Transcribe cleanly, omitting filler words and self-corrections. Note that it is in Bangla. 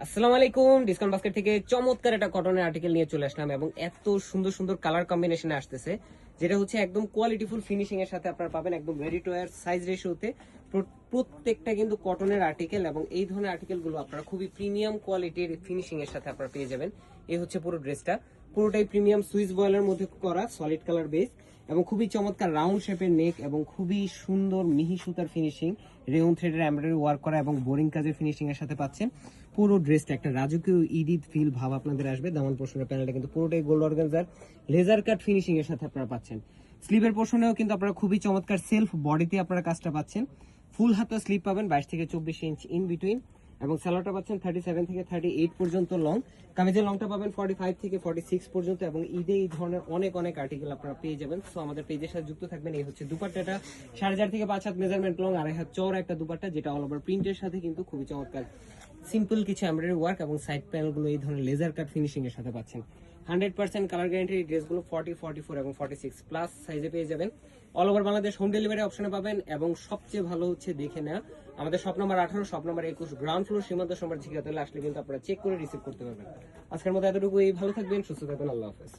আসসালামু আলাইকুম। ডিসকাউন্ট বাস্কেট থেকে চমৎকার একটা কটনের আর্টিকেল নিয়ে চলে আসলাম এবং এত সুন্দর সুন্দর কালার কম্বিনেশনে আসতেছে, যেটা হচ্ছে একদম কোয়ালিটিফুল ফিনিশিং এর সাথে আপনারা পাবেন একদম রেডি টু ওয়্যার সাইজ রেশিওতে। প্রত্যেকটা কিন্তু কটনের আর্টিকেল এবং এই ধরনের আর্টিকেল গুলো আপনারা খুবই প্রিমিয়াম কোয়ালিটির ফিনিশিং এর সাথে আপনারা পেয়ে যাবেন। এই হচ্ছে পুরো ড্রেসটা, পুরোটাই প্রিমিয়াম সুইস বয়েলের মধ্যে করা সলিড কালার বেস এবং খুবই চমৎকার রাউন্ড শেপের নেক এবং খুবই সুন্দর মিহি সুতার ফিনিশিং, রেয়ন থ্রেডের এমব্রয়ডারি ওয়ার্ক করা এবং বোরিং কাজের ফিনিশিং এর সাথে পাচ্ছেন। পুরো ড্রেসটা একটা রাজকীয় ইডিট ফিল ভাব আপনাদের আসবে। দামান পোর্শনের প্যানেলটা কিন্তু পুরোটাই gold organza laser cut finishing এর সাথে আপনারা পাচ্ছেন। স্লিভের পোর্শনেও কিন্তু আপনারা খুবই চমৎকার সেলফ বডিতে আপনারা কাজটা পাচ্ছেন। ফুল হাতা স্লিভ পাবেন 22 থেকে 24 ইঞ্চ ইন বিটুইন এবং স্যালোটা পাচ্ছেন 37 থেকে 38 পর্যন্ত লং। কামিজের লংটা পাবেন 45 থেকে 46 পর্যন্ত এবং ঈদে এই ধরনের অনেক অনেক আর্টিকেল আপনারা পেয়ে যাবেন। সো আমাদের পেজের সাথে যুক্ত থাকবেন। এই হচ্ছে দুপাট্টাটা 4.5 থেকে 5 হাত মেজারমেন্ট লং, 2.5 হাত চওড়া একটা দুপাট্টা, যেটা অল ওভার প্রিন্টের সাথে কিন্তু খুবই চমৎকার সিম্পল কিছু এমব্রয়ডারি ওয়ার্ক এবং সাইড প্যানেলগুলো এই ধরনের লেজার কাট ফিনিশিং এর সাথে পাচ্ছেন। 100% কালার গ্যারান্টি ড্রেসগুলো 40, 44 এবং 46 প্লাস সাইজে পেয়ে যাবেন। All over Bangladesh home delivery অপশনে পাবেন এবং সবচেয়ে ভালো হচ্ছে দেখে নেওয়া আমাদের shop number 18, shop number 21, ground floor সীমান্ত সম্রাট ঝিকাতলে আসলে কিন্তু আপনারা চেক করে রিসিভ করতে পারবেন। আজকের মতো এতটুকুই। ভালো থাকবেন, সুস্থ থাকবেন, আল্লাহ হাফেজ।